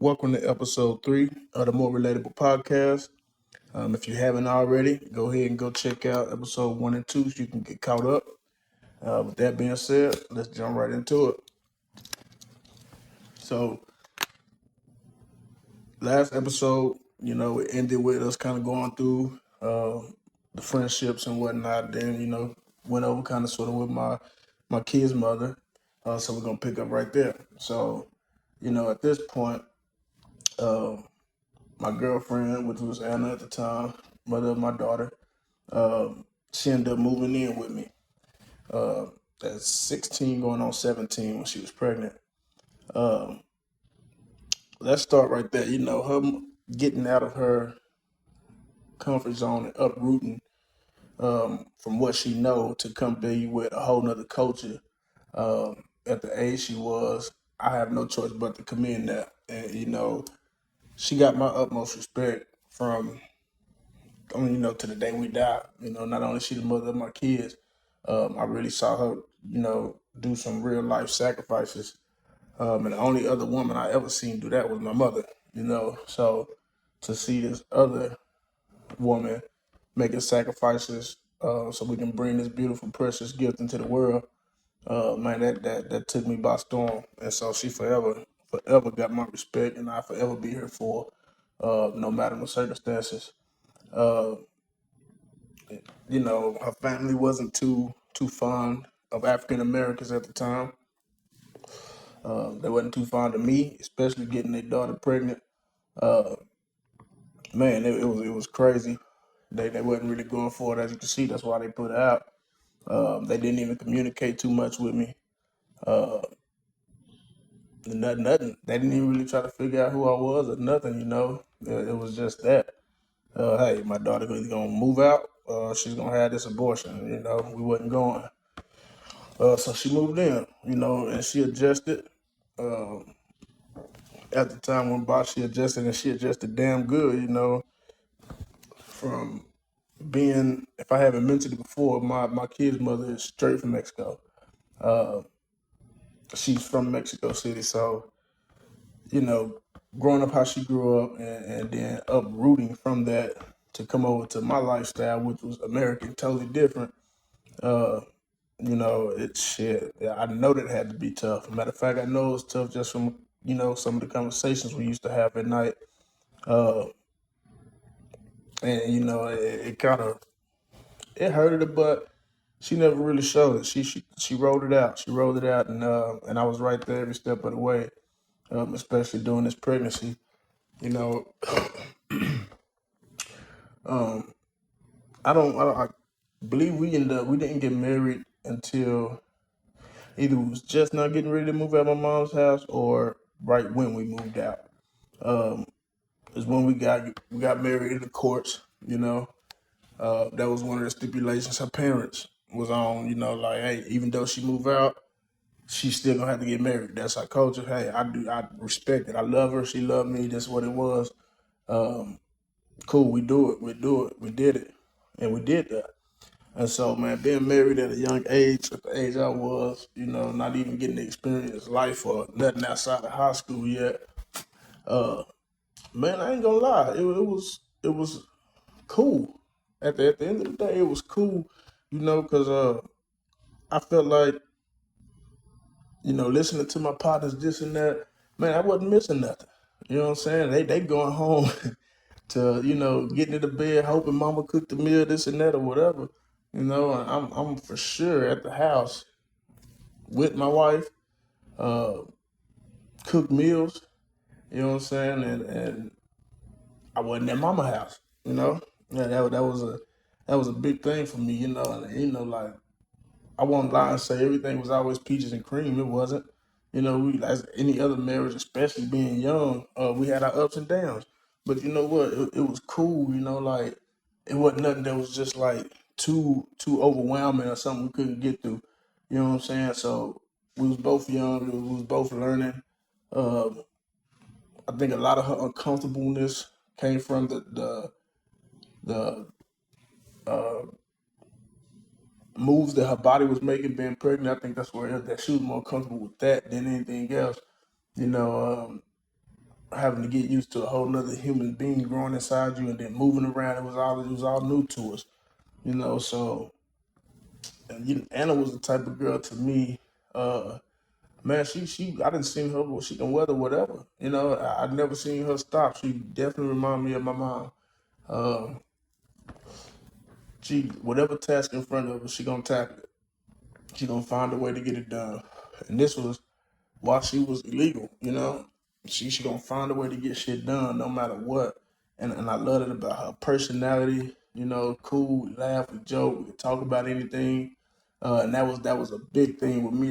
Welcome to episode 3 of the More Relatable Podcast. If you haven't already, go ahead and go check out episode 1 and 2 so you can get caught up. With that being said, let's jump right into it. So, last episode, it ended with us kind of going through the friendships and whatnot. Then, went over kind of sort of with my kid's mother. So, we're going to pick up right there. So, at this point, my girlfriend, which was Anna at the time, mother of my daughter, she ended up moving in with me at 16 going on 17 when she was pregnant. Let's start right there. Her getting out of her comfort zone and uprooting from what she know to come be with a whole nother culture. At the age she was, I have no choice but to commend that. And, she got my utmost respect from to the day we die. Not only she the mother of my kids, I really saw her, do some real life sacrifices. And the only other woman I ever seen do that was my mother, So to see this other woman making sacrifices so we can bring this beautiful, precious gift into the world, man, that took me by storm. And so she forever got my respect, and I forever be here for, no matter the circumstances. Uh, her family wasn't too fond of African Americans at the time. They wasn't too fond of me, especially getting their daughter pregnant. Uh, Man, it was crazy. They wasn't really going for it, as you can see. That's why they put it out. They didn't even communicate too much with me. Uh, nothing. They didn't even really try to figure out who I was or nothing. It was just that. Hey, my daughter either gonna move out, she's gonna have this abortion. We wasn't going. So she moved in, and she adjusted. At the time when she adjusted, and she adjusted damn good, from being, if I haven't mentioned it before, my kid's mother is straight from Mexico. Uh, she's from Mexico City, so, you know, growing up how she grew up and then uprooting from that to come over to my lifestyle, which was American, totally different. Uh, it's shit. I know that it had to be tough. Matter of fact, I know it was tough just from, some of the conversations we used to have at night. Uh, and, it kind of, it hurted her, but she never really showed it. She rolled it out. She rolled it out, and I was right there every step of the way, especially during this pregnancy. You know, um, I believe we didn't get married until either we was just not getting ready to move out of my mom's house or right when we moved out. Um, is when we got married in the courts. That was one of the stipulations her parents was on. Like, hey, even though she moved out, she's still gonna have to get married. That's our culture. Hey, I respect it. I love her. She loved me. That's what it was. Um, cool. We do it. We do it. We did it, and we did that. And so, man, being married at a young age, at the age I was, not even getting to experience life or nothing outside of high school yet. Uh, man, I ain't gonna lie. It was cool. At the end of the day, it was cool. Because I felt like listening to my partners, this and that, man, I wasn't missing nothing. You know what I'm saying? They going home to, getting into bed, hoping mama cooked the meal, this and that or whatever. And I'm for sure at the house with my wife, uh, cook meals, you know what I'm saying? And I wasn't at mama house, you know? Yeah, that was a big thing for me, and like I won't lie and say everything was always peaches and cream. It wasn't. We, as any other marriage, especially being young, we had our ups and downs. But you know what? It was cool. Like it wasn't nothing that was just like too overwhelming or something we couldn't get through. You know what I'm saying? So we was both young. We was both learning. Uh, I think a lot of her uncomfortableness came from the uh, moves that her body was making being pregnant. I think that's where that she was more comfortable with that than anything else. You know, having to get used to a whole nother human being growing inside you and then moving around. It was all new to us, you know. So Anna was the type of girl to me. Uh, Man, she I didn't see her, but she can weather whatever. I've never seen her stop. She definitely remind me of my mom. Uh, she whatever task in front of her, she gonna tackle it. She gonna find a way to get it done. And this was while she was illegal. She gonna find a way to get shit done no matter what. And I love it about her personality. Cool, we laugh, we joke, we could talk about anything. And that was a big thing with me.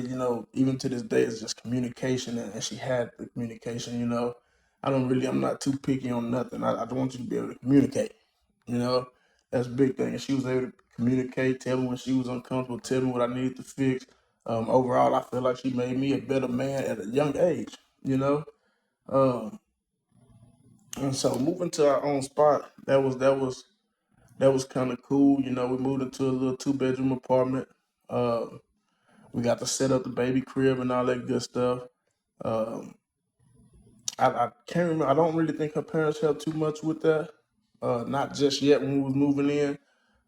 Even to this day, it's just communication, and she had the communication. I'm not too picky on nothing. I want you to be able to communicate. You know, that's a big thing. And she was able to communicate, tell me when she was uncomfortable, tell me what I needed to fix. Overall, I feel like she made me a better man at a young age. You know, um, and so moving to our own spot, that was kind of cool. We moved into a little 2 bedroom apartment. Uh, we got to set up the baby crib and all that good stuff. Um, I can't remember. I don't really think her parents helped too much with that. Not just yet when we was moving in.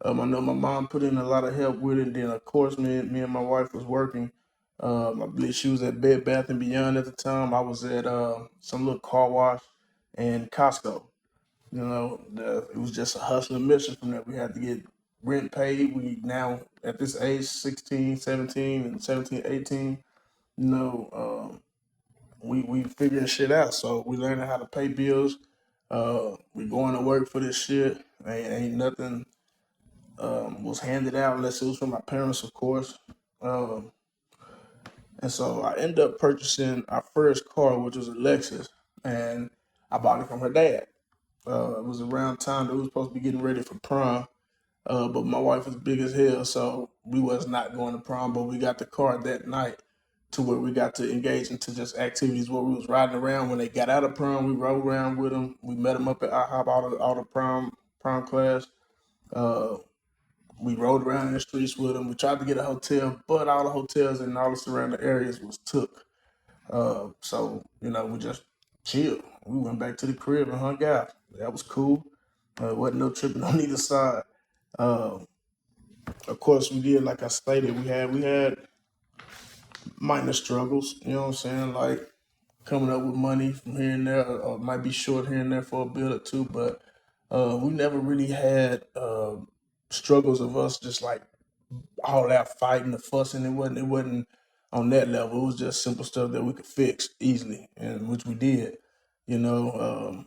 I know my mom put in a lot of help with it. And then of course me and my wife was working. I believe she was at Bed Bath and Beyond at the time. I was at some little car wash and Costco. It was just a hustle and mission from there. We had to get rent paid. We now at this age, 16, 17, and 17, 18. You know, we figuring shit out. So we learning how to pay bills. We going to work for this shit. Ain't nothing was handed out unless it was from my parents, of course. Um, and so I ended up purchasing our first car, which was a Lexus, and I bought it from her dad. It was around time that we were supposed to be getting ready for prom. But my wife was big as hell, so we was not going to prom. But we got the car that night to where we got to engage into just activities where we was riding around. When they got out of prom, we rode around with them. We met them up at IHOP, all the prom class. Uh, we rode around in the streets with them. We tried to get a hotel, but all the hotels in all the surrounding areas was took. So we just chilled. We went back to the crib and hung out. That was cool. Wasn't no tripping on either side. Uh, of course, we did, like I stated, we had minor struggles. You know what I'm saying? Like coming up with money from here and there, or might be short here and there for a bill or two. But we never really had struggles of us just like all out fighting and fussing. It wasn't on that level. It was just simple stuff that we could fix easily, and which we did. You know,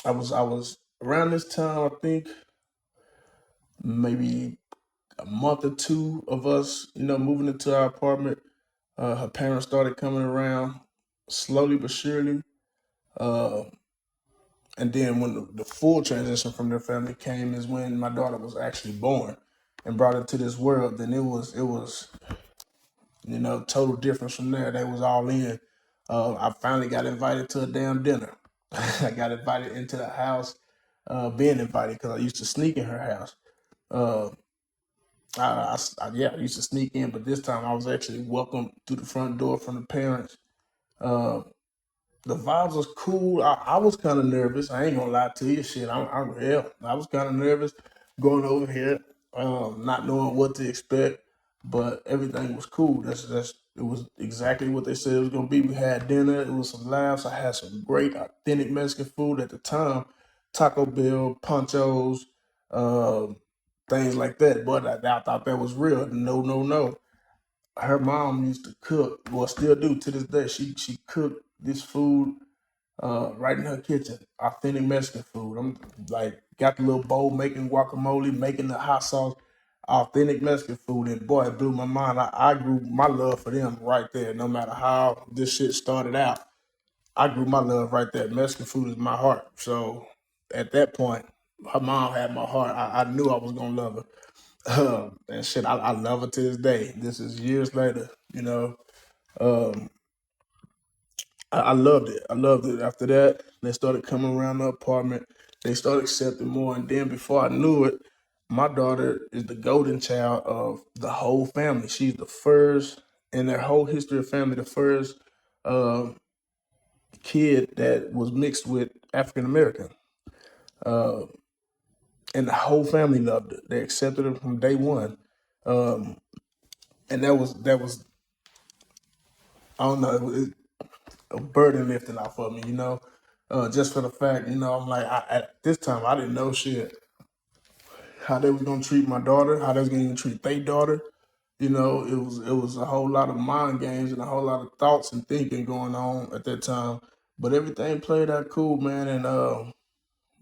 I was around this time. I think maybe a month or two of us, moving into our apartment. Her parents started coming around slowly but surely. Uh, and then when the full transition from their family came is when my daughter was actually born and brought into this world. Then it was total difference from there. They was all in. I finally got invited to a damn dinner. I got invited into the house, being invited because I used to sneak in her house. Uh, I used to sneak in, but this time I was actually welcomed through the front door from the parents. Uh, the vibes was cool. I was kind of nervous. I ain't gonna lie to you. Shit, I was kind of nervous going over here, not knowing what to expect, but everything was cool. That's it was exactly what they said it was gonna be. We had dinner. It was some laughs. I had some great authentic Mexican food at the time, Taco Bell, ponchos, uh, things like that. But I thought that was real. No, no, no. Her mom used to cook, well, still do to this day. She cooked this food right in her kitchen, authentic Mexican food. I'm like got the little bowl making guacamole, making the hot sauce, authentic Mexican food, and boy, it blew my mind. I grew my love for them right there. No matter how this shit started out, I grew my love right there. Mexican food is my heart. So at that point, her mom had my heart. I knew I was gonna love her. And shit, I love her to this day. This is years later, Um, I loved it. I loved it. After that, they started coming around the apartment. They started accepting more. And then before I knew it, my daughter is the golden child of the whole family. She's the first in their whole history of family, the first uh, kid that was mixed with African American, and the whole family loved it. They accepted it from day one, and that was I don't know, it was a burden lifting off of me, just for the fact, I'm like, at this time I didn't know shit how they was gonna treat my daughter, how they was gonna treat their daughter. It was a whole lot of mind games and a whole lot of thoughts and thinking going on at that time. But everything played out cool, man, and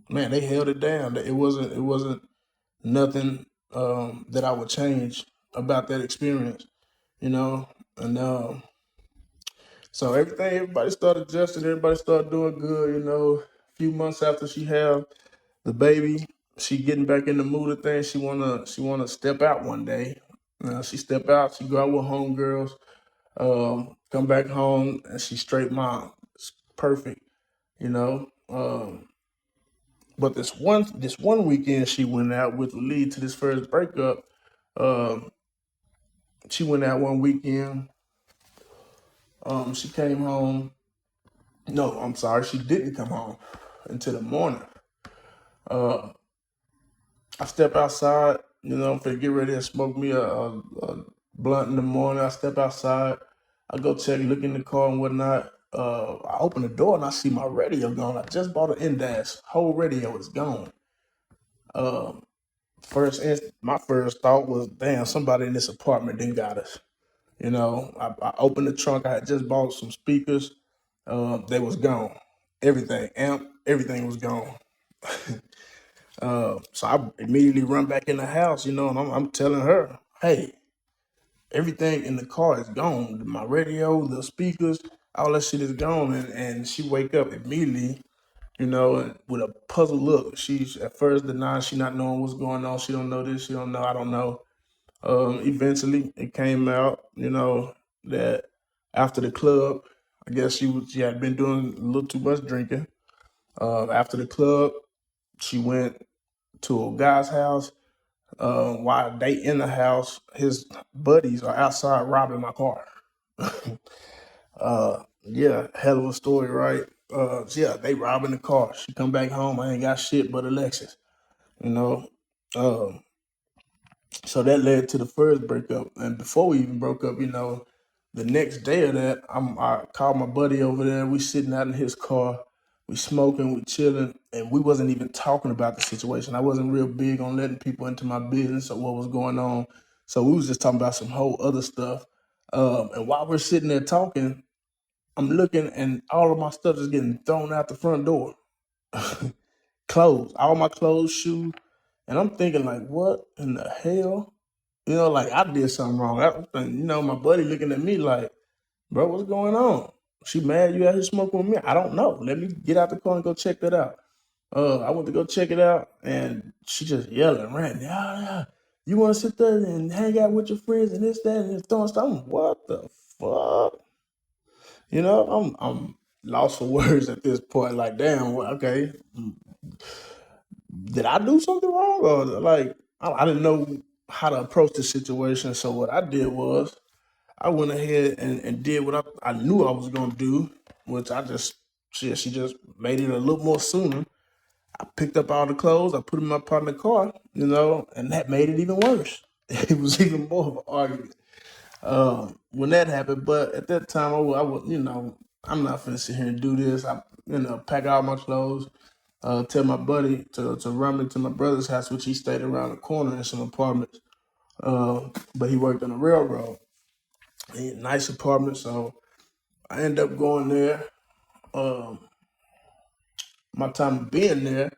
man, they held it down. It wasn't nothing that I would change about that experience, you know. And so everybody started adjusting, everybody started doing good, A few months after she had the baby, she getting back in the mood of things. She wanna step out one day. She step out, she go out with homegirls, come back home, and she straight mom. It's perfect, you know. But this one weekend she went out, which would lead to this first breakup. Um, she went out one weekend. She came home. No, I'm sorry, she didn't come home until the morning. Uh, I step outside, I'm finna get ready and smoke me a blunt in the morning. I step outside, I go check, look in the car and whatnot. I open the door and I see my radio gone. I just bought an Indass. Whole radio is gone. Uh, my first thought was, damn, somebody in this apartment didn't got us. I opened the trunk. I had just bought some speakers. They was gone. Everything was gone. So I immediately run back in the house, and I'm telling her, hey, everything in the car is gone. My radio, the speakers, all that shit is gone. And she wake up immediately, with a puzzled look. She's at first denying she not knowing what's going on. She don't know this. She don't know. I don't know. Eventually, it came out, that after the club, I guess she had been doing a little too much drinking. After the club, she went to a guy's house. While they in the house, his buddies are outside robbing my car. Yeah, hell of a story, right? Yeah, they robbing the car. She come back home. I ain't got shit but a Lexus, you know. Um, so that led to the first breakup. And before we even broke up, the next day of that, I called my buddy over there. We sitting out in his car, we smoking, we chilling, and we wasn't even talking about the situation. I wasn't real big on letting people into my business or what was going on. So we was just talking about some whole other stuff. And while we're sitting there talking, I'm looking and all of my stuff is getting thrown out the front door. Clothes, all my clothes, shoes. And I'm thinking like, what in the hell? Like I did something wrong. My buddy looking at me like, bro, what's going on? She mad you out here smoking with me? I don't know. Let me get out the car and go check that out. I went to go check it out, and she just yelling, ranting, yeah, yeah. You want to sit there and hang out with your friends and this, that, and this, throwing stuff? What the fuck? I'm lost for words at this point. Like, damn, okay, did I do something wrong? Or like, I didn't know how to approach the situation. So what I did was I went ahead and did what I knew I was gonna do, which she just made it a little more sooner. I picked up all the clothes, I put them in my partner's car, and that made it even worse. It was even more of an argument when that happened. But at that time, I'm not finna sit here and do this. I, pack all my clothes, tell my buddy to run me to my brother's house, which he stayed around the corner in some apartments. But he worked on the railroad. He had a nice apartment, so I ended up going there. Um, my time of being there,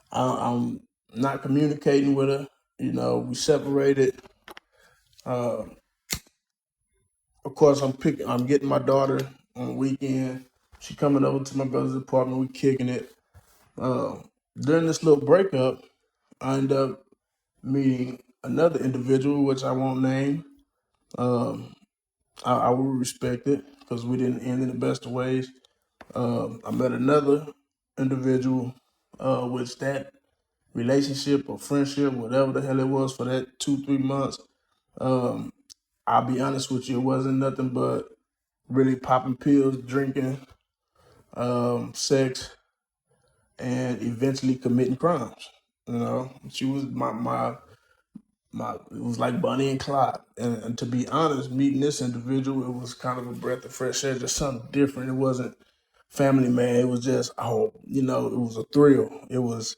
I'm not communicating with her. We separated. Uh, of course, I'm getting my daughter on the weekend. She coming over to my brother's apartment. We kicking it. Uh, During this little breakup, I end up meeting another individual, which I won't name. Um, I will respect it because we didn't end in the best of ways. I met another individual, which that relationship or friendship, whatever the hell it was for that 2-3 months, um, I'll be honest with you, it wasn't nothing but really popping pills, drinking, sex, and eventually committing crimes. She was it was like Bonnie and Clyde. And to be honest, meeting this individual, it was kind of a breath of fresh air, just something different. It wasn't Family Man. It was just, it was a thrill. It was,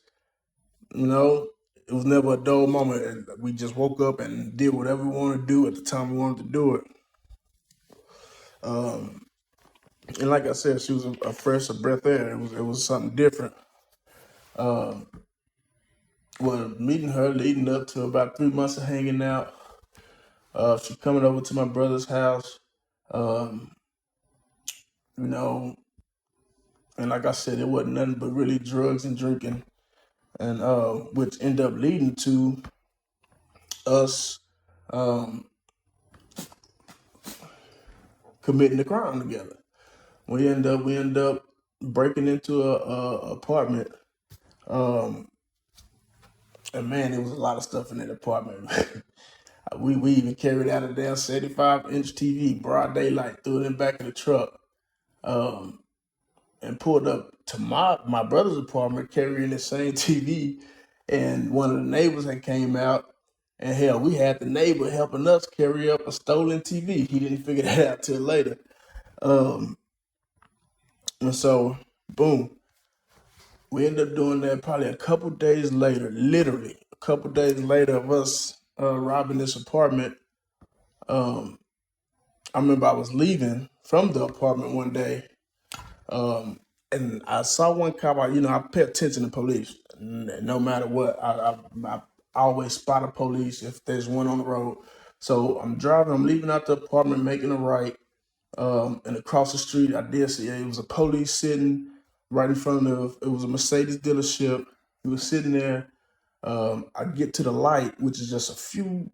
it was never a dull moment. And we just woke up and did whatever we wanted to do at the time we wanted to do it. And like I said, she was a fresh breath of air. It was something different. Well, meeting her leading up to about 3 months of hanging out. She coming over to my brother's house. Um, you know, and like I said, it wasn't nothing but really drugs and drinking, and which ended up leading to us committing the crime together. We end up breaking into a apartment, and man, there was a lot of stuff in that apartment. we even carried out a damn 75-inch TV, broad daylight, threw it in the back of the truck, and pulled up to my brother's apartment carrying the same TV. And one of the neighbors had came out, and hell, we had the neighbor helping us carry up a stolen TV. He didn't figure that out till later. And so, boom, we ended up doing that probably a couple days later, literally a couple days later of us robbing this apartment. I remember I was leaving from the apartment one day, and I saw one cop. I pay attention to police, no matter what. I always spot a police if there's one on the road. So I'm driving. I'm leaving out the apartment, making a right, and across the street, I did see it was a police sitting right in front of. It was a Mercedes dealership. He was sitting there. I get to the light, which is just a few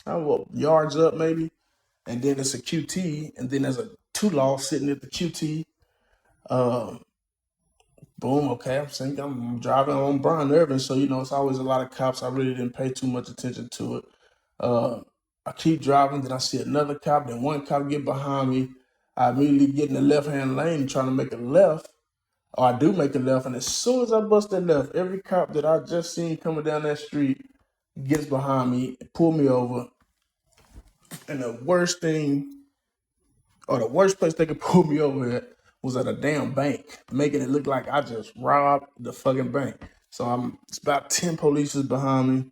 I don't know, yards up maybe, and then it's a QT, and then there's a two law sitting at the QT. Boom, okay, I'm driving on Brian Irvin, so it's always a lot of cops. I really didn't pay too much attention to it. I keep driving, then I see another cop, then one cop get behind me. I immediately get in the left-hand lane trying to make a left, or I do make a left, and as soon as I bust that left, every cop that I just seen coming down that street gets behind me, pull me over, and the worst place they could pull me over at was at a damn bank, making it look like I just robbed the fucking bank. So it's about 10 police behind me.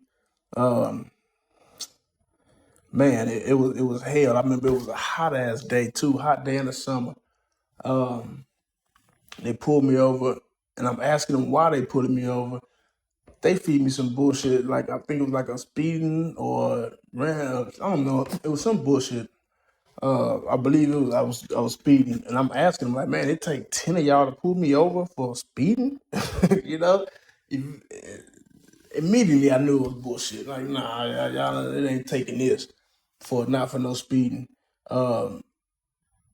Man, it was hell. I remember it was a hot ass day too, hot day in the summer. They pulled me over, and I'm asking them why they pulling me over. They feed me some bullshit, like I think it was like a speeding or I don't know. It was some bullshit. I believe it was I was speeding, and I'm asking them like, man, it take 10 of y'all to pull me over for speeding, you know. If- Immediately I knew it was bullshit. Like, nah, y'all, it ain't taking this not for no speeding. Um,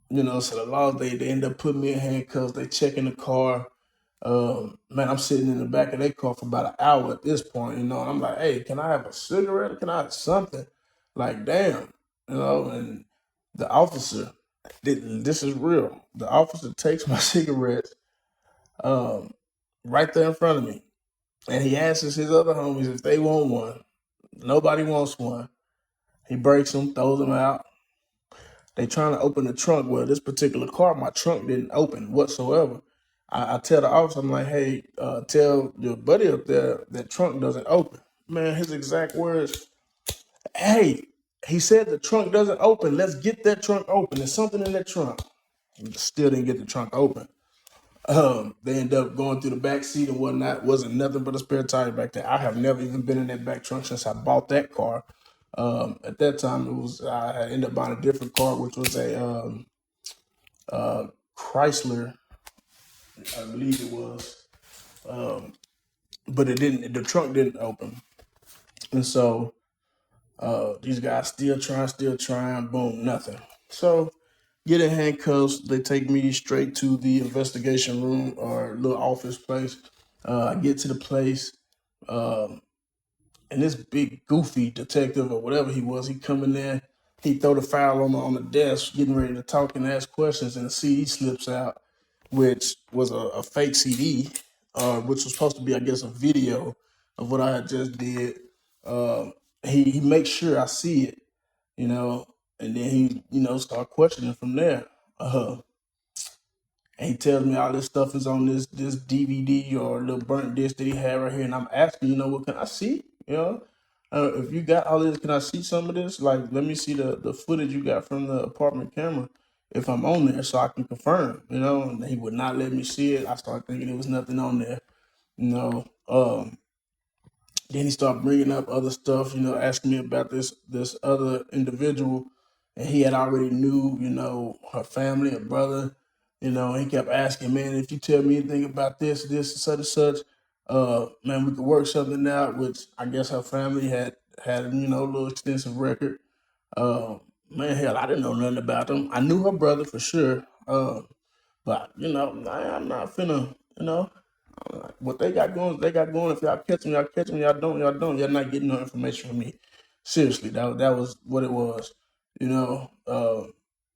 so the law they end up putting me in handcuffs. They checking the car. Man, I'm sitting in the back of their car for about an hour at this point, and I'm like, hey, can I have a cigarette? Can I have something? Like, damn, and the officer, this is real. The officer takes my cigarettes right there in front of me, and he asks his other homies if they want one. Nobody wants one. He breaks them, throws them out. They trying to open the trunk. Well, this particular car, my trunk didn't open whatsoever. I tell the officer, I'm like, hey, tell your buddy up there that trunk doesn't open. Man, his exact words, hey, he said the trunk doesn't open. Let's get that trunk open. There's something in that trunk. Still didn't get the trunk open. They end up going through the back seat and whatnot. Wasn't nothing but a spare tire back there. I have never even been in that back trunk since I bought that car. At that time, I had ended up buying a different car, which was a Chrysler, I believe it was. But it didn't. The trunk didn't open, and so these guys still trying. Boom, nothing. So get in handcuffs. They take me straight to the investigation room or little office place. I get to the place, and this big goofy detective or whatever he was, he come in there. he throw the file on the desk, getting ready to talk and ask questions, and the CD slips out, which was a fake CD, which was supposed to be, I guess, a video of what I had just did. He makes sure I see it, you know, and then he, start questioning from there. And he tells me all this stuff is on this DVD or little burnt disc that he had right here, and I'm asking, what can I see? If you got all this, can I see some of this? Like, let me see the footage you got from the apartment camera if I'm on there, so I can confirm. And he would not let me see it. I started thinking there was nothing on there. You know, then he started bringing up other stuff, asking me about this other individual, and he had already knew, her family, her brother. He kept asking, man, if you tell me anything about this, and such, man, we could work something out. Which I guess her family had, a little extensive record. Man, hell, I didn't know nothing about them. I knew her brother for sure. But I'm not finna, what they got going, they got going. If y'all catch them, y'all catch them. Y'all don't, y'all don't. Y'all not getting no information from me. Seriously, that was what it was.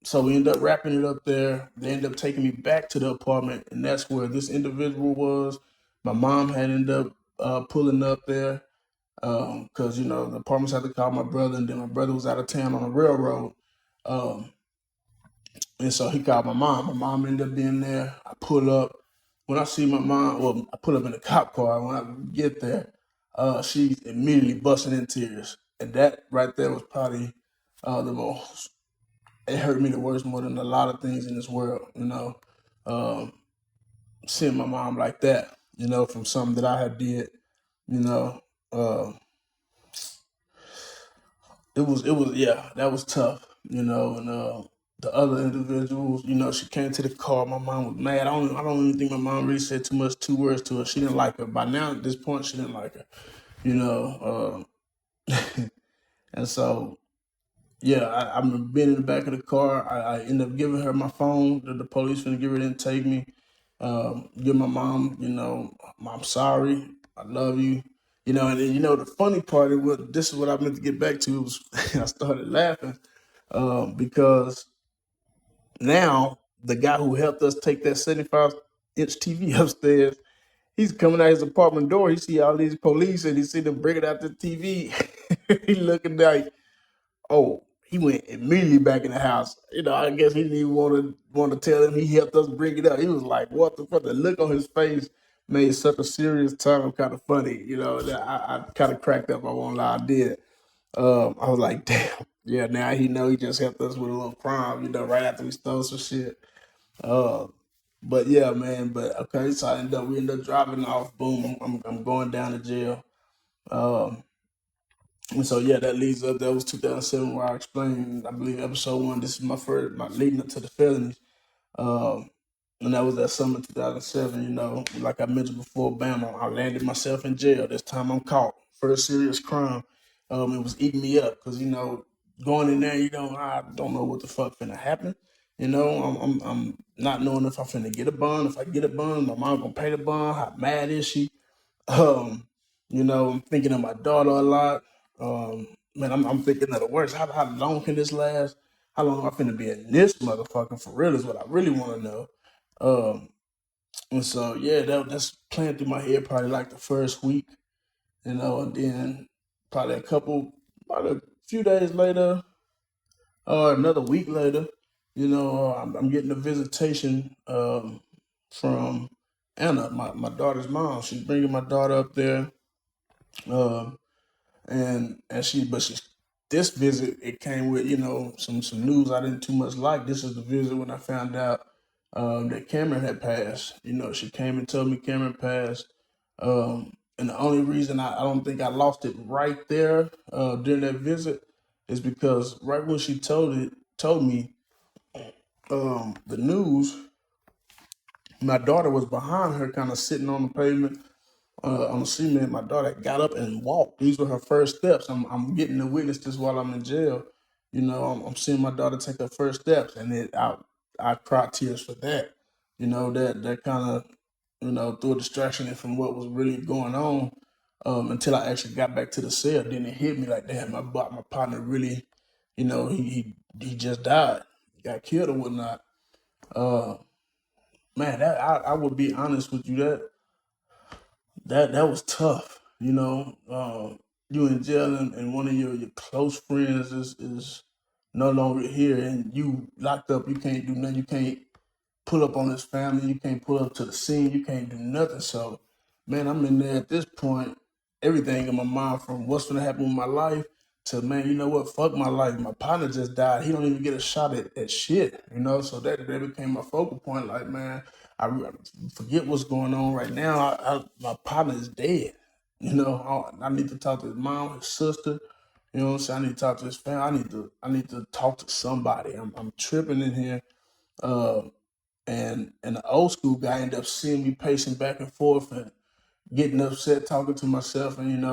So we ended up wrapping it up there. They ended up taking me back to the apartment, and that's where this individual was. My mom had ended up pulling up there because the apartments had to call my brother, and then my brother was out of town on the railroad. And so he called my mom. My mom ended up being there. I pull up. When I see my mom, well, I pull up in a cop car. When I get there, she's immediately busting in tears. And that right there was probably the most, it hurt me the worst more than a lot of things in this world, seeing my mom like that, from something that I had did, uh, yeah, that was tough, and the other individuals, she came to the car. My mom was mad. I don't even think my mom really said two words to her. She didn't like her. By now, at this point, she didn't like her, and so yeah, I've been in the back of the car. I ended up giving her my phone. The police finna give her and take me. Give my mom, I'm sorry. I love you. And then, the funny part is this is what I meant to get back to was I started laughing because now the guy who helped us take that 75-inch TV upstairs, he's coming out his apartment door. He see all these police and he see them bringing out the TV. He looking like, oh, he went immediately back in the house. I guess he didn't even want to tell him he helped us bring it up. He was like, what the fuck? The look on his face made such a serious time kind of funny. That I kind of cracked up. I won't lie, I did. I was like, damn, yeah, now he just helped us with a little crime, right after we stole some shit. But yeah, man, okay, so we ended up driving off, boom, I'm going down to jail. And so yeah, that leads up. That was 2007, where I explained, I believe, episode 1. This is my leading up to the felonies, and that was that summer 2007. Like I mentioned before, bam, I landed myself in jail. This time I'm caught. First serious crime. It was eating me up because going in there, I don't know what the fuck finna happen. I'm not knowing if I'm finna get a bond. If I get a bond, my mom gonna pay the bond. How mad is she? I'm thinking of my daughter a lot. Man, I'm thinking of the worst. How long can this last? How long am I finna be in this motherfucker for real is what I really want to know. And so yeah, that's playing through my head probably like the first week, and then probably about a few days later, or another week later, I'm getting a visitation from Anna, my daughter's mom. She's bringing my daughter up there. Um, and she this visit, it came with some news I didn't too much like. This is the visit when I found out that Cameron had passed. She came and told me Cameron passed, and the only reason I don't think I lost it right there during that visit is because right when she told me the news, my daughter was behind her, kind of sitting on the pavement on the cement. My daughter got up and walked. These were her first steps. I'm getting to witness this while I'm in jail. I'm seeing my daughter take her first steps, and I cried tears for that. That kind of threw a distraction from what was really going on until I actually got back to the cell. Then it hit me like, damn, my partner really he just died, got killed or whatnot. Uh, man, that I would be honest with you, that was tough. You in jail and one of your close friends is no longer here, and you locked up. You can't do nothing. You can't pull up on his family. You can't pull up to the scene. You can't do nothing. So, man, I'm in there at this point. Everything in my mind, from what's gonna happen with my life to, man, you know what? Fuck my life. My partner just died. He don't even get a shot at shit. So that became my focal point. Like, man, forget what's going on right now. My partner is dead. I need to talk to his mom, his sister. You know what I'm saying? I need to talk to his family. I need to talk to somebody. I'm tripping in here. Uh, and the old school guy ended up seeing me pacing back and forth and getting upset, talking to myself, and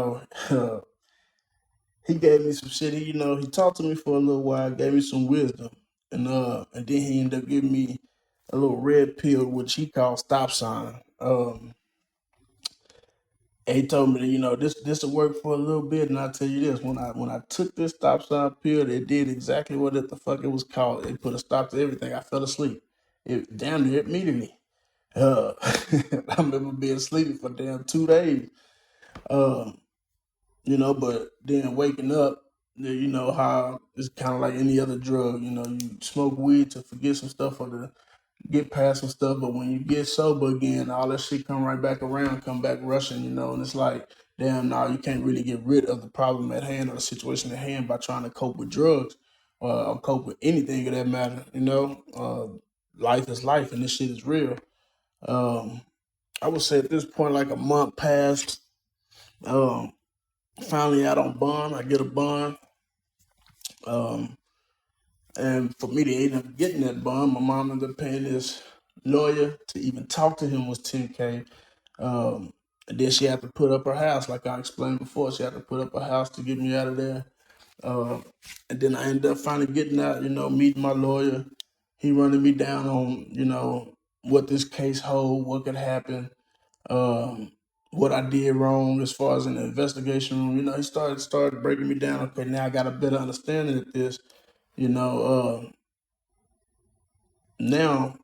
he gave me some shit. He talked to me for a little while, gave me some wisdom, and then he ended up giving me a little red pill, which he called stop sign. And he told me that this will work for a little bit, and I tell you this: when I took this stop sign pill, it did exactly what the fuck it was called. It put a stop to everything. I fell asleep. It damn near immediately. I remember being sleepy for damn 2 days. Um, but then waking up, you know how it's kind of like any other drug. You smoke weed to forget some stuff or to get past some stuff, but when you get sober again, all that shit come right back around, come back rushing, and it's like, damn, now you can't really get rid of the problem at hand or the situation at hand by trying to cope with drugs or cope with anything of that matter. Life is life, and this shit is real. Um, I would say at this point, like a month passed. Um, Finally out on bond, I get a bond. Um, and for me to end up getting that bond, my mom ended up paying this lawyer to even talk to him was $10K. And then she had to put up her house, like I explained before. She had to put up her house to get me out of there. Um, and then I ended up finally getting out, meeting my lawyer. He running me down on, what this case hold, what could happen, um, what I did wrong as far as in the investigation room. He started breaking me down. Okay, now I got a better understanding of this. Now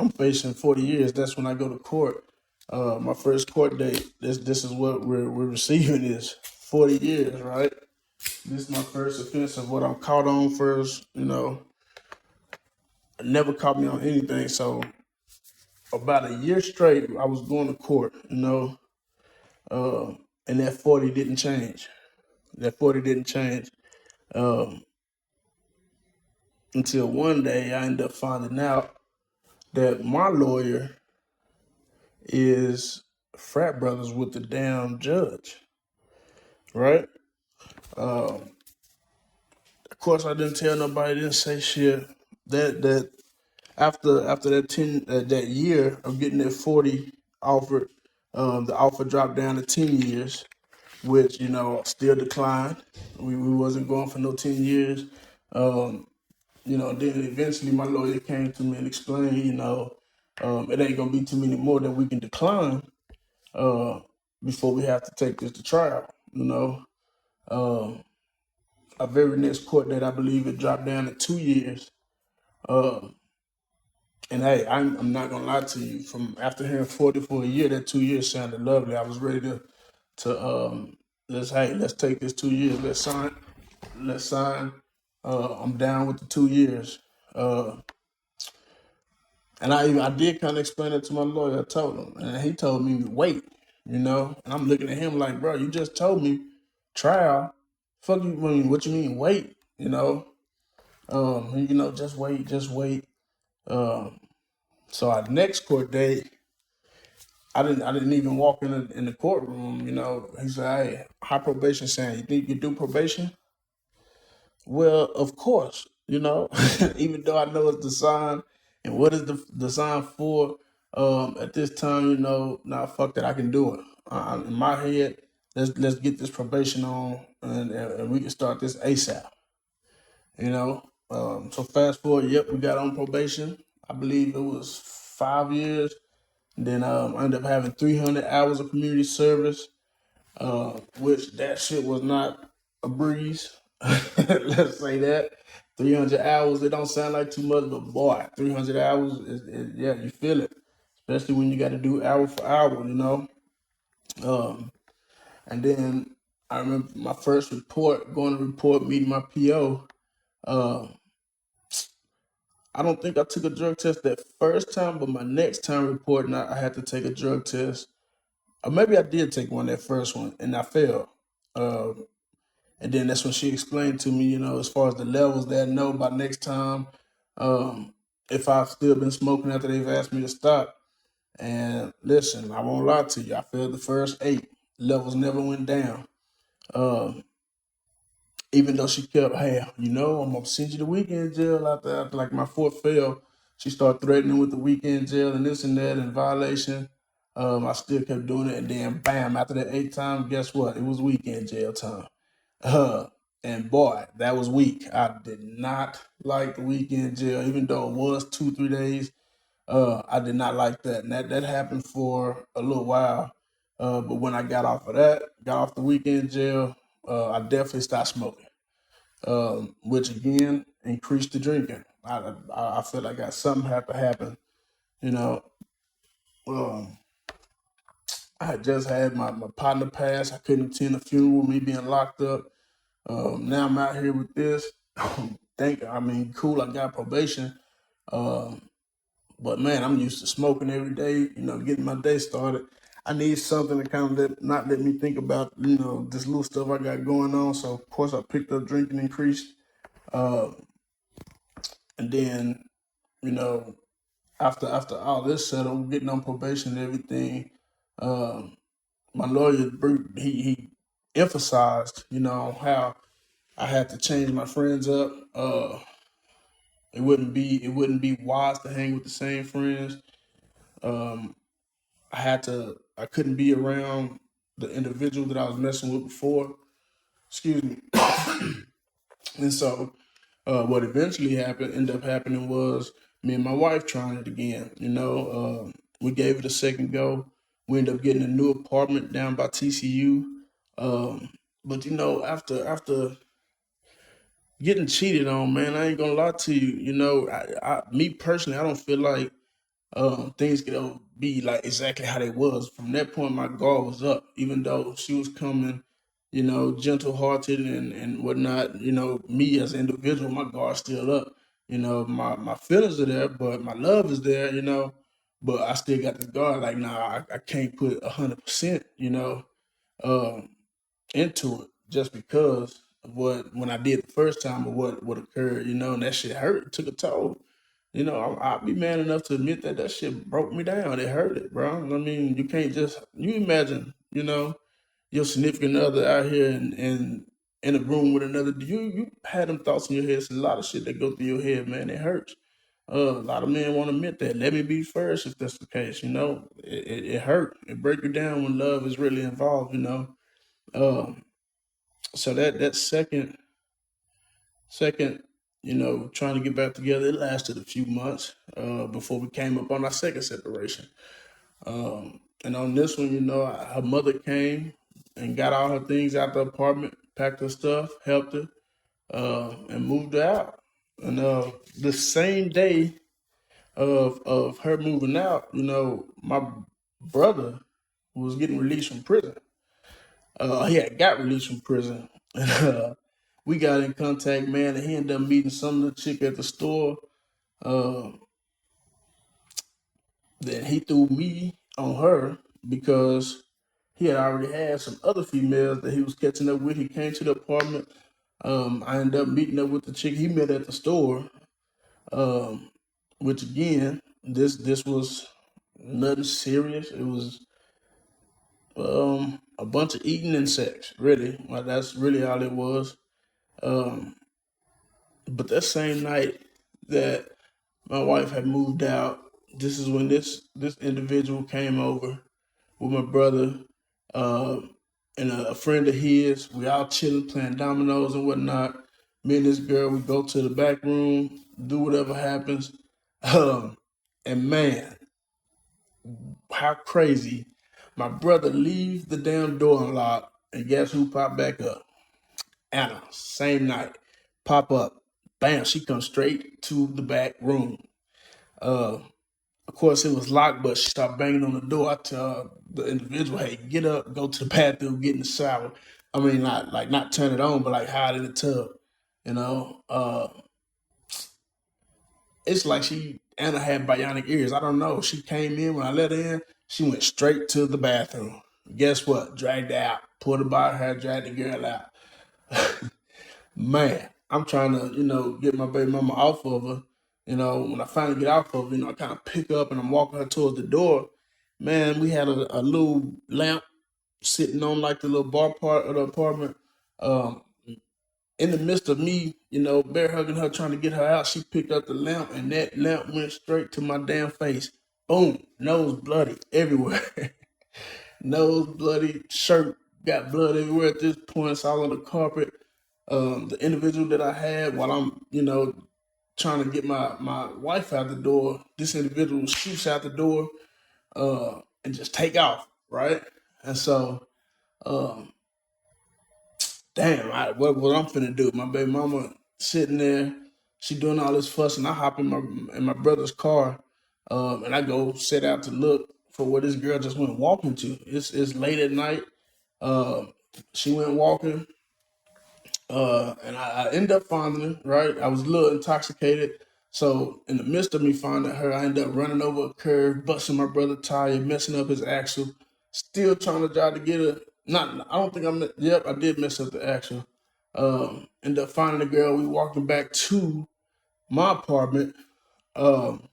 I'm facing 40 years. That's when I go to court. My first court date. This is what we're receiving is 40 years, right? This is my first offense of what I'm caught on first. Never caught me on anything. So about a year straight, I was going to court. And that 40 didn't change. That 40 didn't change um, until one day I ended up finding out that my lawyer is frat brothers with the damn judge, right? Um, of course, I didn't tell nobody, didn't say shit. That after that year of getting that 40 offered, the offer dropped down to 10 years, which still declined. We wasn't going for no 10 years. Um, then eventually my lawyer came to me and explained, it ain't gonna be too many more that we can decline uh, before we have to take this to trial. Um, a very next court date, I believe it dropped down to 2 years. Um, and hey, I'm not gonna lie to you. From after hearing 40 for a year, that 2 years sounded lovely. I was ready to let's take this 2 years. Let's sign. I'm down with the 2 years. Uh, And I did kind of explain it to my lawyer. I told him, and he told me wait, And I'm looking at him like, bro, you just told me trial. Fuck you, what you mean wait? Just wait, just wait. Um, so our next court date, I didn't even walk in the courtroom. He said, hey, how probation saying? You think you do probation? Well, of course, even though I know it's designed and what is the design for, at this time, nah, fuck that, I can do it. In my head, let's get this probation on, and we can start this ASAP. So fast forward, yep, we got on probation. I believe it was 5 years. Then I ended up having 300 hours of community service, which that shit was not a breeze. Let's say that. 300 hours, it don't sound like too much, but boy, 300 hours, yeah, you feel it. Especially when you got to do hour for hour, you know. Um, and then I remember my first report, going to report, meeting my PO. Uh, I don't think I took a drug test that first time, but my next time reporting, I had to take a drug test. Or maybe I did take one that first one, and I failed. Uh, and then that's when she explained to me, you know, as far as the levels that I know by next time, um, if I've still been smoking after they've asked me to stop. And listen, I won't lie to you, I failed the first 8. Levels never went down. Um, Even though she kept, hey, you know, I'm gonna send you to weekend jail after like my fourth fail. She started threatening with the weekend jail and this and that and violation. I still kept doing it, and then bam, after that 8th time, guess what? It was weekend jail time. Uh, and boy, that was weak. I did not like the weekend jail, even though it was 2-3 days. I did not like that, and that happened for a little while. But when I got off of that, got off the weekend jail, I definitely stopped smoking, which again increased the drinking. I feel like something had to happen. You know, um, I had just had my partner pass. I couldn't attend the funeral, me being locked up. Now I'm out here with this. Cool. I got probation. Um, but man, I'm used to smoking every day. You know, getting my day started. I need something to kind of not let me think about, you know, this little stuff I got going on. So of course I picked up drinking increased. Uh, and then, you know, after all this settled, getting on probation and everything, um, my lawyer he emphasized, you know, how I had to change my friends up. It wouldn't be wise to hang with the same friends. Um, I couldn't be around the individual that I was messing with before. Excuse me. And so, what eventually ended up happening was me and my wife trying it again. You know, we gave it a second go. We ended up getting a new apartment down by TCU. But you know, after getting cheated on, man, I ain't gonna lie to you. You know, me personally, I don't feel like things could ever be like exactly how they was. From that point, my guard was up. Even though she was coming, you know, gentle hearted and whatnot, you know, me as an individual, my guard's still up. You know, my feelings are there, but my love is there, you know. But I still got the guard, like, nah, I can't put 100%, you know, um, into it just because of what when I did the first time or what occurred, you know, and that shit hurt, it took a toll. You know, I'll be man enough to admit that that shit broke me down. It hurt it, bro. I mean, you can't just you imagine, you know, your significant other out here and in a room with another. You had them thoughts in your head. It's a lot of shit that go through your head, man. It hurts. A lot of men won't admit that. Let me be first if that's the case. You know, it hurt. It break you down when love is really involved. You know, um, so that second, you know, trying to get back together, it lasted a few months before we came up on our second separation. And on this one, you know, her mother came and got all her things out the apartment, packed her stuff, helped her, and moved her out. And the same day of her moving out, you know, my brother was getting released from prison. He had got released from prison, and we got in contact, man. And he ended up meeting some little chick at the store. Uh, then he threw me on her because he had already had some other females that he was catching up with. He came to the apartment. I ended up meeting up with the chick he met at the store. Um, which again, this was nothing serious. It was a bunch of eating and sex. Really, well, that's really all it was. Um, but that same night that my wife had moved out, this is when this individual came over with my brother uh, and a friend of his. We all chilling, playing dominoes and whatnot. Me and this girl, we go to the back room, do whatever happens. Um, and man, how crazy. My brother leaves the damn door unlocked, and guess who popped back up? Anna, same night, pop up, bam, she comes straight to the back room. Uh, of course, it was locked, but she started banging on the door. I tell the individual, "Hey, get up, go to the bathroom, get in the shower." I mean, not turn it on, but like hide in the tub. You know, it's like Anna had bionic ears. I don't know. She came in when I let her in. She went straight to the bathroom. Guess what? Dragged her out, pulled her by her hair, dragged the girl out. Man, I'm trying to, get my baby mama off of her. When I finally get off of her, I kind of pick up and I'm walking her towards the door. Man, we had a little lamp sitting on like the little bar part of the apartment. Um, in the midst of me, bear hugging her, trying to get her out, she picked up the lamp and that lamp went straight to my damn face. Boom, nose bloody everywhere. Nose bloody, shirt got blood everywhere at this point. It's all on the carpet. The individual that I had while I'm, trying to get my wife out the door, this individual shoots out the door and just take off, right? And so, um, damn, what I'm finna do? My baby mama sitting there, she doing all this fuss, and I hop in my brother's car, and I go set out to look for where this girl just went walking to. It's late at night. She went walking. And I end up finding her, right? I was a little intoxicated. So in the midst of me finding her, I end up running over a curve, busting my brother tire, messing up his axle, still trying to try to get her. I don't think yep, I did mess up the axle. End up finding the girl. We walking back to my apartment, um,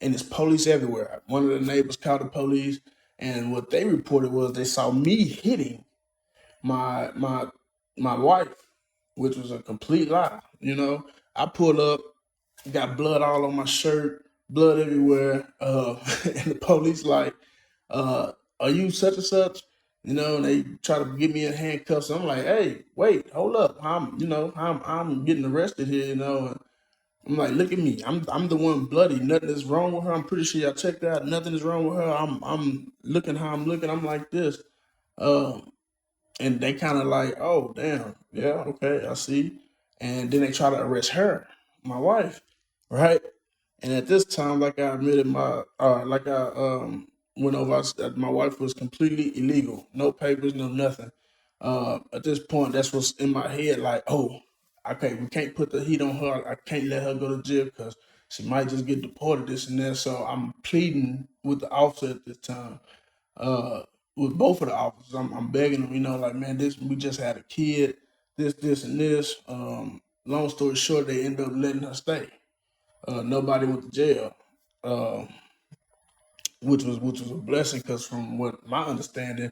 and it's police everywhere. One of the neighbors called the police, and what they reported was they saw me hitting my my my wife, which was a complete lie. I pulled up, got blood all on my shirt, blood everywhere. And the police like, "Are you such and such?" And they try to get me in handcuffs. I'm like, "Hey, wait, hold up. I'm getting arrested here. And I'm like, look at me. I'm the one bloody. Nothing is wrong with her. I'm pretty sure y'all checked out. Nothing is wrong with her. I'm looking how I'm looking. I'm like this." Um, and they kind of like, "Oh, damn, yeah, okay, I see." And then they try to arrest her, my wife, right? And at this time, like I admitted, like I went over, my wife was completely illegal, no papers, no nothing. At this point, that's what's in my head, like, oh, okay, we can't put the heat on her. I can't let her go to jail because she might just get deported, this and that. So I'm pleading with the officer at this time, uh, with both of the officers. I'm begging them, like, man, we just had a kid, this, and this. Long story short, they end up letting her stay. Nobody went to jail, uh, which was a blessing because from what my understanding,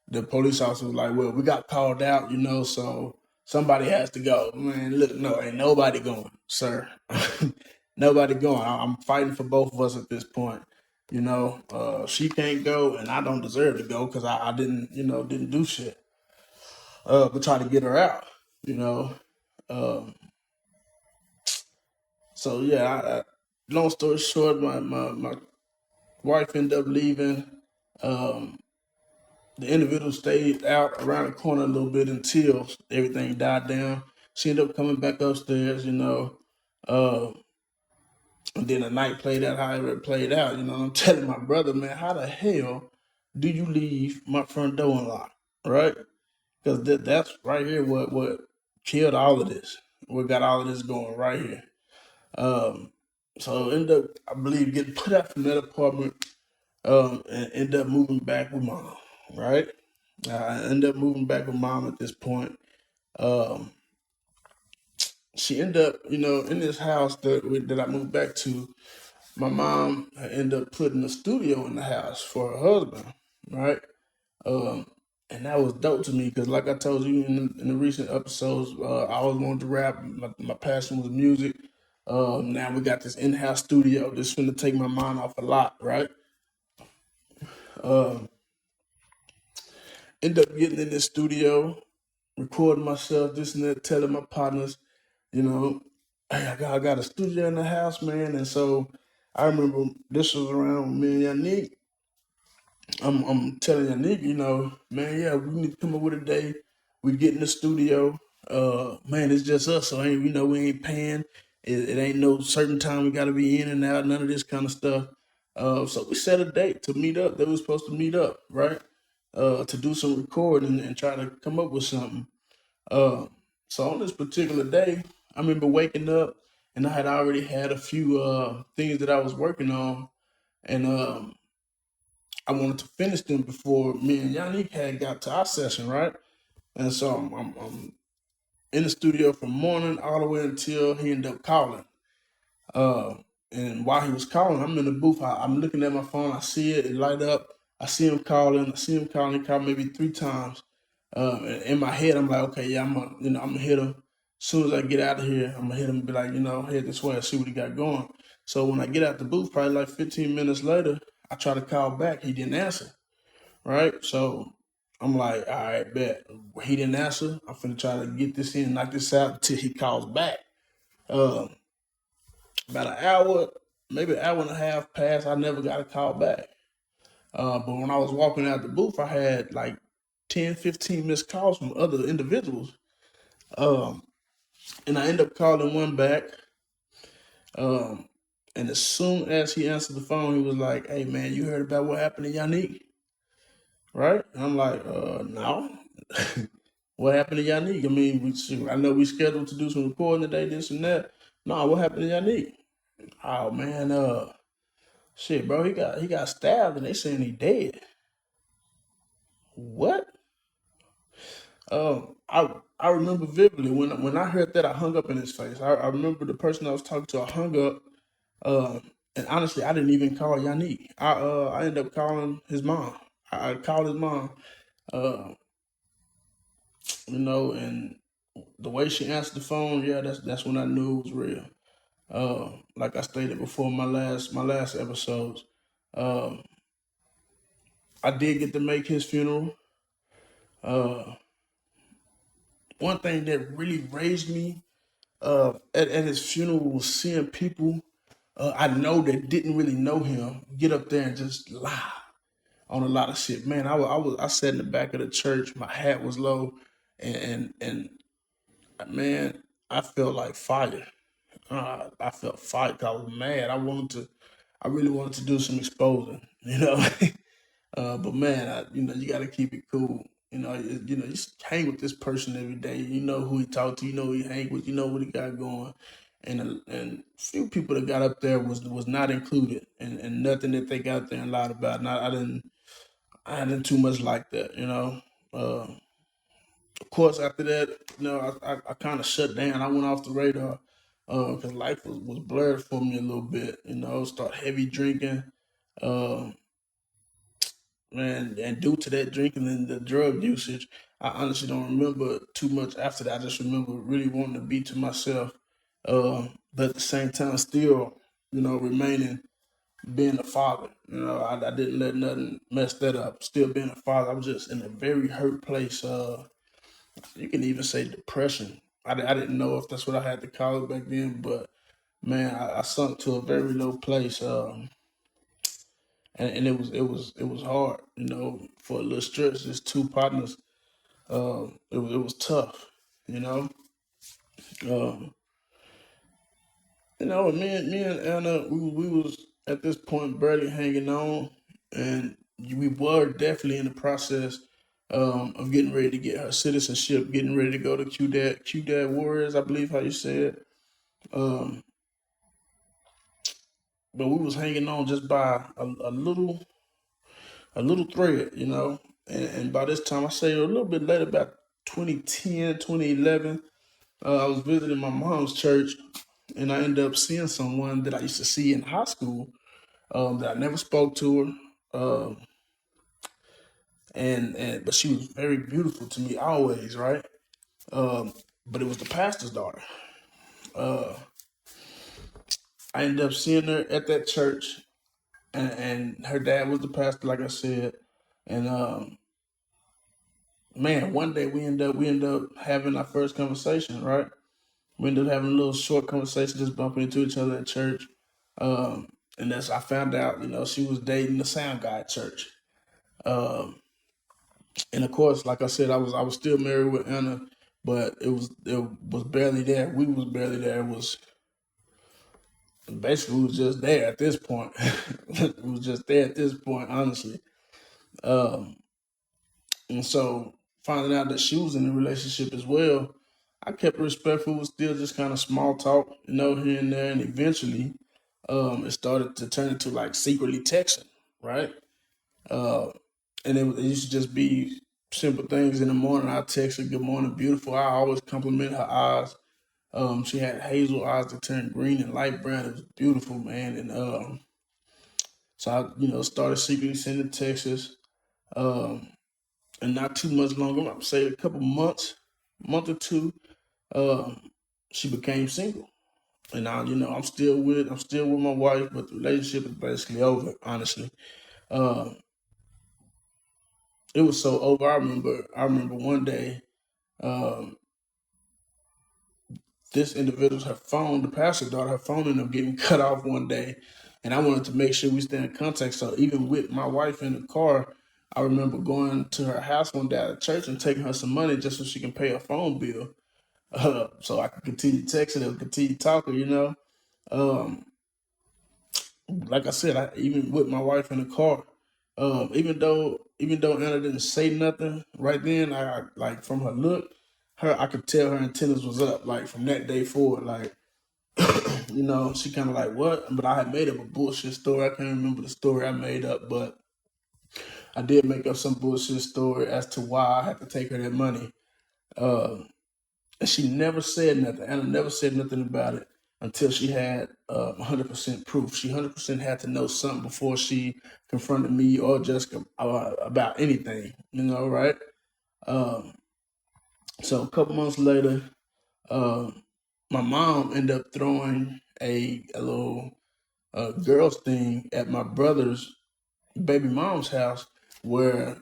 the police officer was like, "Well, we got called out, so somebody has to go." Man, look, no, ain't nobody going, sir. Nobody going. I'm fighting for both of us at this point. She can't go, and I don't deserve to go because I didn't do shit. But try to get her out. You know. Um, so yeah, long story short, my wife ended up leaving. Um, the individual stayed out around the corner a little bit until everything died down. She ended up coming back upstairs. Uh, and then the night played out however it played out. I'm telling my brother, man, how the hell do you leave my front door unlocked, right? Because that's right here what killed all of this. What got all of this going right here. Um, so end up, I believe, getting put out from that apartment, and end up moving back with mom, right? I end up moving back with mom at this point. Um, she ended up, in this house that I moved back to. My mom ended up putting a studio in the house for her husband, right? Um, and that was dope to me because, like I told you in the recent episodes, I always wanted to rap. My passion was music. Now we got this in-house studio. This finna take my mind off a lot, right? Um, End up getting in this studio, recording myself, this and that, telling my partners, you know, "Hey, I got a studio in the house, man." And so I remember this was around me and Yannick. I'm telling Yannick, man, yeah, we need to come up with a day. We get in the studio. man, it's just us. So ain't we ain't paying. It ain't no certain time we got to be in and out. None of this kind of stuff. So we set a date to meet up. They were supposed to meet up, right? To do some recording and try to come up with something. Uh, so on this particular day, I remember waking up and I had already had a few things that I was working on, and I wanted to finish them before me and Yannick had got to our session, right? And so I'm in the studio from morning all the way until he ended up calling. Uh, and while he was calling, I'm in the booth. I'm looking at my phone. I see it light up. I see him calling. I see him calling. He called maybe 3 times. And in my head, I'm like, okay, yeah, I'm gonna hit him. As soon as I get out of here, I'm gonna hit him and be like, head this way and see what he got going. So when I get out the booth, probably like 15 minutes later, I try to call back. He didn't answer, right? So I'm like, all right, bet. He didn't answer. I'm finna try to get this in, knock this out until he calls back. Uh, about an hour, maybe an hour and a half passed. I never got a call back. But when I was walking out the booth, I had like 10, 15 missed calls from other individuals. Um, and I ended up calling one back. Um, and as soon as he answered the phone, he was like, hey, man, you heard about what happened to Yannick? Right? And I'm like, no. What happened to Yannick? I mean, I know we scheduled to do some recording today, this and that. No, what happened to Yannick? Oh man, shit, bro, he got stabbed and they saying he dead. What? I remember vividly when I heard that I hung up in his face. I remember the person I was talking to. I hung up, and honestly, I didn't even call Yannick. I ended up calling his mom. I called his mom, uh, and the way she answered the phone, yeah, that's when I knew it was real. Like I stated before my last episodes, um, I did get to make his funeral. Uh, One thing that really raised me at his funeral was seeing people I know that didn't really know him get up there and just lie on a lot of shit. Man, I sat in the back of the church. My hat was low, and man, I felt like fire. I felt fire 'cause I was mad. I really wanted to do some exposing, But man, you got to keep it cool. You hang with this person every day. You know who he talked to. You know who he hang with. You know what he got going. And few people that got up there was not included, and nothing that they got there and lied about. And I didn't too much like that. Of course, after that, I kind of shut down. I went off the radar because life was blurred for me a little bit. Start heavy drinking. Um, Man, and due to that drinking and the drug usage, I honestly don't remember too much after that. I just remember really wanting to be to myself, but at the same time, still, remaining being a father. I didn't let nothing mess that up. Still being a father, I was just in a very hurt place. You can even say depression. I didn't know if that's what I had to call it back then, but man, I sunk to a very low place. And it was hard, for a little stretch. Just two partners. It was tough, you know. Um, me and Anna, we was at this point barely hanging on, and we were definitely in the process of getting ready to get her citizenship, getting ready to go to QDAD Warriors, I believe how you said. Um, but we was hanging on just by a little thread, And by this time, I say a little bit later, about 2010, 2011, I was visiting my mom's church, and I ended up seeing someone that I used to see in high school that I never spoke to her. But she was very beautiful to me always, right? Um, but it was the pastor's daughter. Uh, I ended up seeing her at that church, and her dad was the pastor, like I said. And man, one day we end up having our first conversation, right? We ended up having a little short conversation, just bumping into each other at church. And I found out, she was dating the sound guy at church. Um, and of course, like I said, I was still married with Anna. but it was barely there. We was barely there. It was basically we was just there at this point. It was just there at this point, honestly. Um, and so finding out that she was in a relationship as well, I kept it respectful. It was still just kind of small talk, here and there, and eventually, it started to turn into like secretly texting, right? Uh, and it used to just be simple things in the morning. I text her, "Good morning, beautiful." I always compliment her eyes. She had hazel eyes that turned green and light brown. It was beautiful, man. And so I, started secretly sending texts. Um, and not too much longer, I'm say a couple months, month or two, um, she became single. And now, I'm still with my wife, but the relationship is basically over, honestly. Um, it was so over. I remember one day, um, this individual's her phone, the pastor's daughter, her phone ended up getting cut off one day, and I wanted to make sure we stay in contact. So even with my wife in the car, I remember going to her house one day at church and taking her some money just so she can pay her phone bill, so I could continue texting and continue talking. Um, like I said, even with my wife in the car, even though Anna didn't say nothing right then, I like from her look, I could tell her antennas was up. Like from that day forward, like she kind of like what? But I had made up a bullshit story. I can't remember the story I made up, but I did make up some bullshit story as to why I had to take her that money. Um, and she never said nothing. Anna never said nothing about it until she had 100% proof. She 100% had to know something before she confronted me or Jessica about anything, right? Um, so a couple months later, um, my mom ended up throwing a little girls thing at my brother's baby mom's house where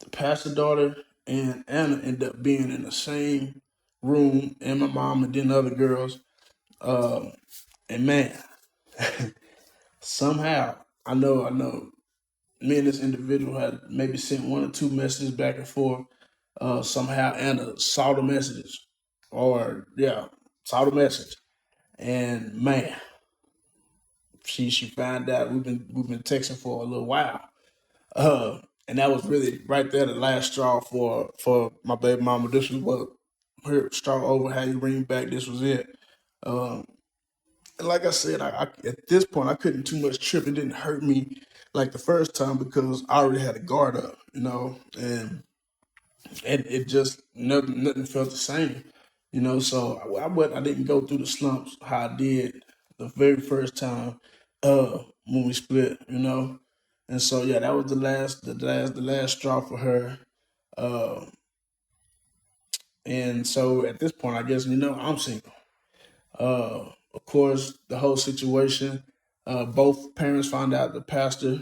the pastor daughter and Anna ended up being in the same room, and my mom and then other girls. Um, and man, somehow I know, me and this individual had maybe sent one or two messages back and forth. Somehow Anna saw the messages, or yeah, saw the message, and man, she found out we've been texting for a little while. Uh, and that was really right there the last straw for my baby mama. This was what her straw over how you bring back. This was it. Um, and like I said, at this point I couldn't too much trip. It didn't hurt me like the first time because I already had a guard up, and it just nothing felt the same, So I didn't go through the slumps how I did the very first time when we split, and so yeah, that was the last straw for her, uh, and so at this point, I guess I'm single. Of course, the whole situation. Both parents found out. The pastor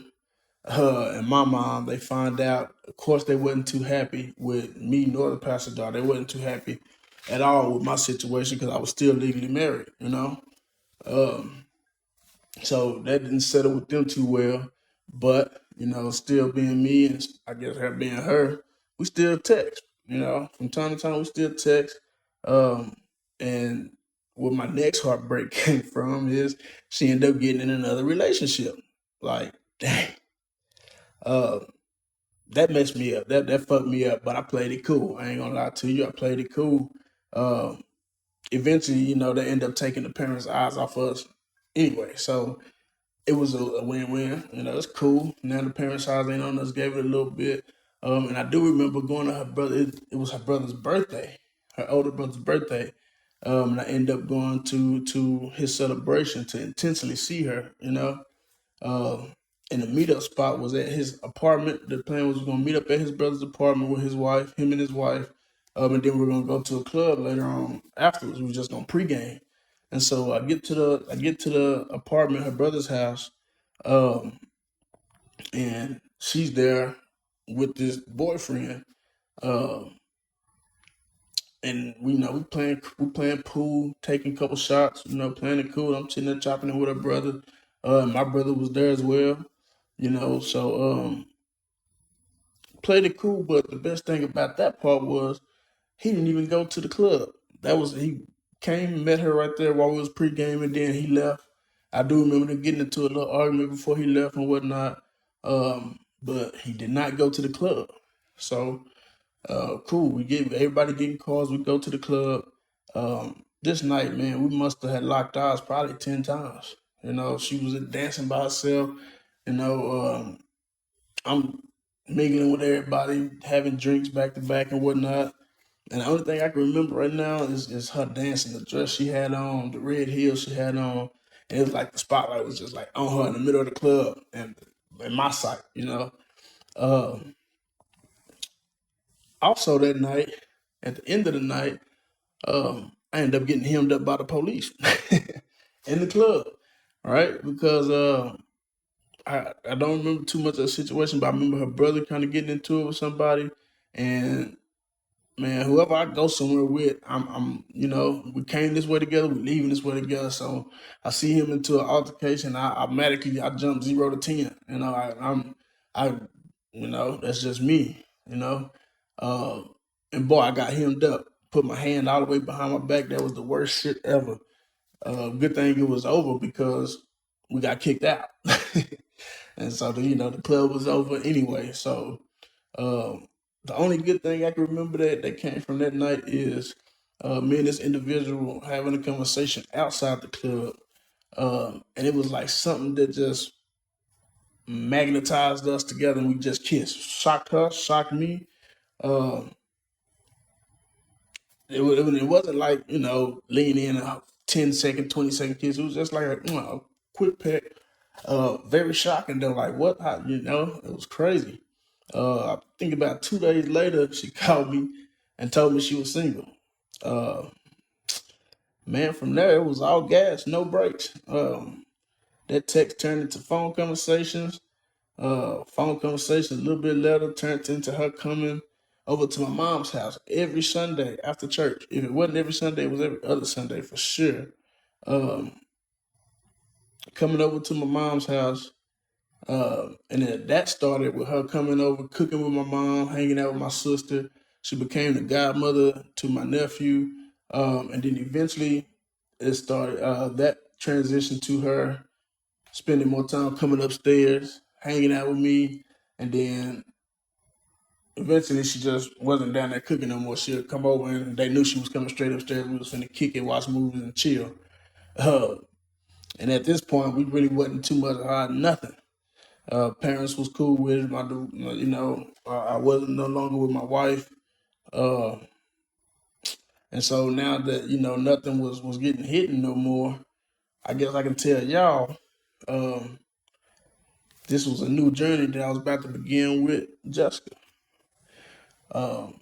and my mom, they find out. Of course, they wasn't too happy with me nor the pastor daughter. They wasn't too happy at all with my situation because I was still legally married. Um, so that didn't settle with them too well. But still being me and I guess her being her, we still text. From time to time we still text. Um, and where my next heartbreak came from is she ended up getting in another relationship. Like, dang. Uh, that messed me up. That fucked me up. But I played it cool. I ain't gonna lie to you. I played it cool. Um, Eventually, they end up taking the parents' eyes off us anyway. So it was a win-win. It's cool. Now the parents' eyes ain't on us. Gave it a little bit. And I do remember going to her brother. It was her brother's birthday, her older brother's birthday. And I ended up going to his celebration to intentionally see her. Uh, and the meetup spot was at his apartment. The plan was going to meet up at his brother's apartment with his wife, him and his wife. And then we're gonna go to a club later on afterwards. We were just gonna pregame. And so I get to the apartment, her brother's house, um, and she's there with this boyfriend. Um, and we playing pool, taking a couple shots, playing it cool. I'm sitting there chopping it with her brother. My brother was there as well, so played it cool. But the best thing about that part was He didn't even go to the club. He came, met her right there while we was pregame, and then he left. I do remember them getting into a little argument before he left and whatnot. But he did not go to the club. So cool. We get everybody getting calls. We go to the club. This night, man, we must have had locked eyes probably 10 times. You know, she was dancing by herself. You know, I'm mingling with everybody, having drinks back to back and whatnot. And the only thing I can remember right now is her dancing, the dress she had on, the red heels she had on. And it was like the spotlight was just like on her in the middle of the club and in my sight, you know. Um, Also that night, at the end of the night, I ended up getting hemmed up by the police in the club, right? Because I don't remember too much of the situation, but I remember her brother kind of getting into it with somebody, and man, whoever I go somewhere with, you know, we came this way together, we leaving this way together. So I see him into an altercation, I automatically I jump 0 to 10. You know, I, you know, that's just me. You know, uh, and boy, I got hemmed up. Put my hand all the way behind my back. That was the worst shit ever. Good thing it was over because we got kicked out, and so you know the club was over anyway. So the only good thing I can remember that came from that night is me and this individual having a conversation outside the club, and it was like something that just magnetized us together, and we just kissed. Shocked her, shocked me. Um, it wasn't like, you know, lean in a 10-second, 20-second kiss. It was just like a, you know, quick peck. Very shocking though. Like what? How, you know, it was crazy. I think about 2 days later, she called me and told me she was single. Uh, man, from there it was all gas, no brakes. That text turned into phone conversations. Phone conversations a little bit later turned into her coming over to my mom's house every Sunday after church. If it wasn't every Sunday, it was every other Sunday for sure. Um, Coming over to my mom's house. And then that started with her coming over, cooking with my mom, hanging out with my sister. She became the godmother to my nephew. And then eventually it started, that transition to her spending more time coming upstairs, hanging out with me. And then eventually she just wasn't down there cooking no more. She'd come over and they knew she was coming straight upstairs. We was finna kick it, watch movies and chill. Uh, and at this point, we really wasn't too much hard nothing. Parents was cool with it. You know, I wasn't no longer with my wife, uh, and so now that you know nothing was getting hidden no more, I guess I can tell y'all, um, this was a new journey that I was about to begin with Jessica. Um,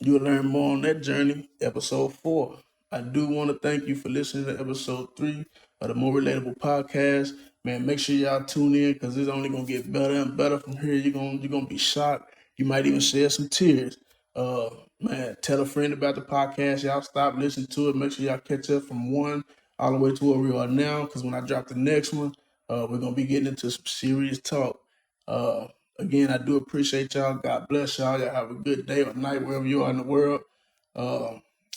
You'll learn more on that journey, episode 4. I do want to thank you for listening to episode 3 of the More Relatable Podcast. Man, make sure y'all tune in because it's only gonna get better and better from here. You're gonna be shocked. You might even shed some tears. Uh Man, tell a friend about the podcast. Y'all stop listening to it. Make sure y'all catch up from 1 all the way to where we are now. Because when I drop the next one, we're gonna be getting into some serious talk. Uh Again, I do appreciate y'all. God bless y'all. Y'all have a good day or night wherever you are in the world.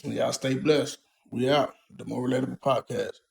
And y'all stay blessed. We out. The More Relatable Podcast.